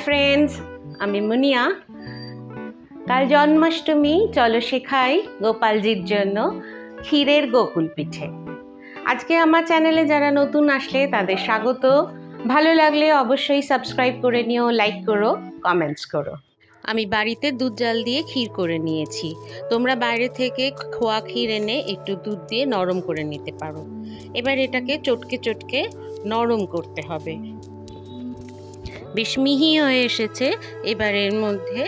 Friends আমি মুনিয়া। কাল জন্মাষ্টমী, চলো শেখাই গোপালজির জন্য ক্ষীরের গোকুল পিঠে। আজকে আমার চ্যানেলে যারা নতুন আসলে তাদের স্বাগত। ভালো লাগলে অবশ্যই সাবস্ক্রাইব করে নিও, লাইক করো, কমেন্টস করো। আমি বাড়িতে দুধ জাল দিয়ে ক্ষীর করে নিয়েছি। তোমরা বাইরে থেকে খোয়া ক্ষীর এনে একটু দুধ দিয়ে নরম করে নিতে পারো। এবার এটাকে চটকে চটকে নরম করতে হবে। বেশ মিহি হয়ে এসেছে। এবার এর মধ্যে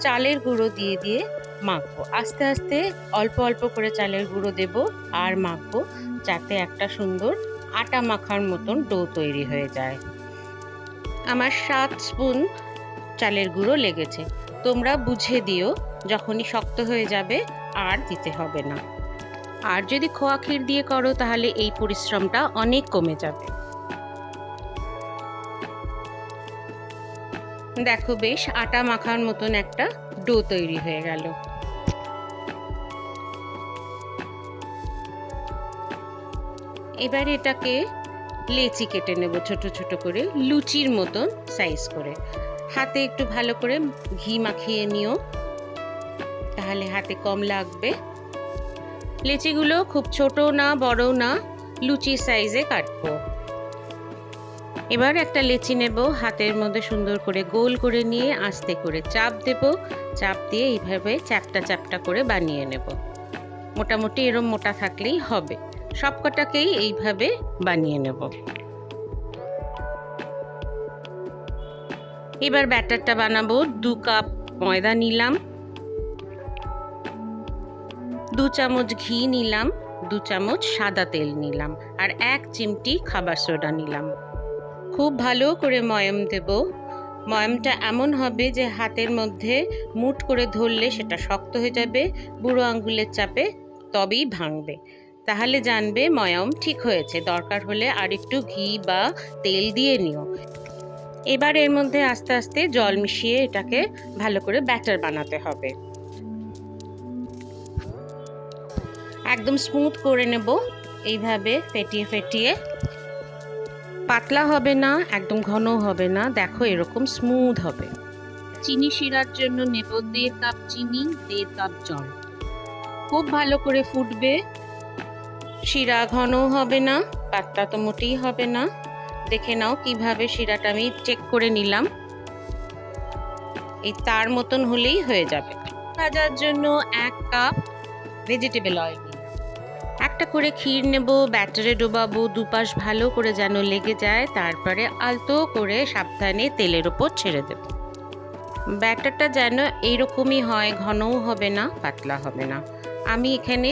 চালের গুঁড়ো দিয়ে দিয়ে মাখবো। আস্তে আস্তে অল্প অল্প করে চালের গুঁড়ো দেব আর মাখবো, যাতে একটা সুন্দর আটা মাখার মতন ডো তৈরি হয়ে যায়। আমার 7 স্পুন চালের গুঁড়ো লেগেছে। তোমরা বুঝে দিও, যখনই শক্ত হয়ে যাবে আর দিতে হবে না। আর যদি খোয়া ক্ষীর দিয়ে করো তাহলে এই পরিশ্রমটা অনেক কমে যাবে। দেখো, বেশ আটা মাখার মতন একটা ডো তৈরি হয়ে গেল। এবার এটাকে লেচি কেটে নেব ছোট ছোট করে, লুচির মতন সাইজ করে। হাতে একটু ভালো করে ঘি মাখিয়ে নিও, তাহলে হাতে কম লাগবে। লেচিগুলো খুব ছোট না বড় না, লুচি সাইজে কাটবো। এবার একটা লেচি নেব, হাতের মধ্যে সুন্দর করে গোল করে নিয়ে আস্তে করে চাপ দেব। চাপ দিয়ে এইভাবে চ্যাপটা চ্যাপটা করে বানিয়ে নেব। মোটামুটি এরম মোটা থাকলেই হবে। সবকটাকেই এইভাবে বানিয়ে নেব। এবার ব্যাটারটা বানাবো। 2 কাপ ময়দা নিলাম, 2 চামচ ঘি নিলাম, 2 চামচ সাদা তেল নিলাম আর 1 চিমটি খাবার সোডা নিলাম। খুব ভালো করে ময়াম দেব। ময়ামটা এমন হবে যে হাতের মধ্যে মুঠ করে ধরলে সেটা শক্ত হয়ে যাবে, বুড়ো আঙ্গুলের চাপে তবেই ভাঙবে। তাহলে জানবে ময়াম ঠিক হয়েছে। দরকার হলে আর একটু ঘি বা তেল দিয়ে নিও। এবার এর মধ্যে আস্তে আস্তে জল মিশিয়ে এটাকে ভালো করে ব্যাটার বানাতে হবে। একদম স্মুথ করে নেব, এইভাবে ফেটিয়ে ফেটিয়ে। পাতলা হবে না, একদম ঘন হবে না। দেখো, এরকম স্মুথ হবে। চিনি শিরার জন্য নেব 1.5 কাপ চিনি, 1.5 কাপ জল। খুব ভালো করে ফুটবে। শিরা ঘনও হবে না, পাতলা তো মোটেই হবে না। দেখে নাও কিভাবে শিরাটা আমি চেক করে নিলাম। এই তার মতন হলেই হয়ে যাবে। ভাজার জন্য 1 কাপ ভেজিটেবল অয়েল। একটা করে ক্ষীর নেব, ব্যাটারে ডোবাবো, দুপাশ ভালো করে যেন লেগে যায়। তারপরে আলতো করে সাবধানে তেলের ওপর ছেড়ে দেব। ব্যাটারটা যেন এইরকমই হয়, ঘনও হবে না, পাতলা হবে না। আমি এখানে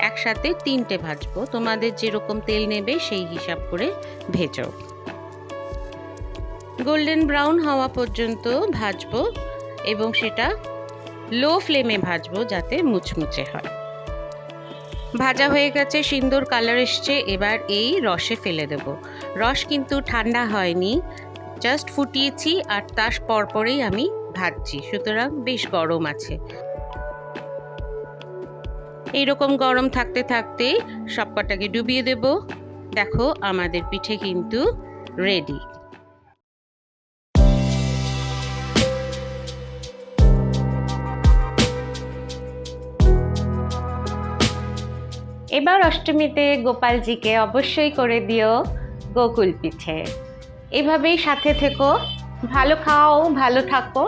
একসাথে 3টে ভাজবো। তোমাদের যেরকম তেল নেবে সেই হিসাব করে ভেজো। গোল্ডেন ব্রাউন হওয়া পর্যন্ত ভাজবো এবং সেটা লো ফ্লেমে ভাজবো, যাতে মুচমুচে হয়। ভাজা হয়ে গেছে, সুন্দর কালার এসছে। এবার এই রসে ফেলে দেব। রস কিন্তু ঠান্ডা হয়নি, জাস্ট ফুটিয়েছি আর তার পরপরেই আমি ভাজছি, সুতরাং বেশ গরম আছে। এইরকম গরম থাকতে থাকতে সবকটাকে ডুবিয়ে দেব। দেখো, আমাদের পিঠে কিন্তু রেডি। এবার অষ্টমীতে গোপালজিকে অবশ্যই করে দিও গোকুল পিঠে। এভাবেই সাথে থেকো, ভালো খাও, ভালো থাকো।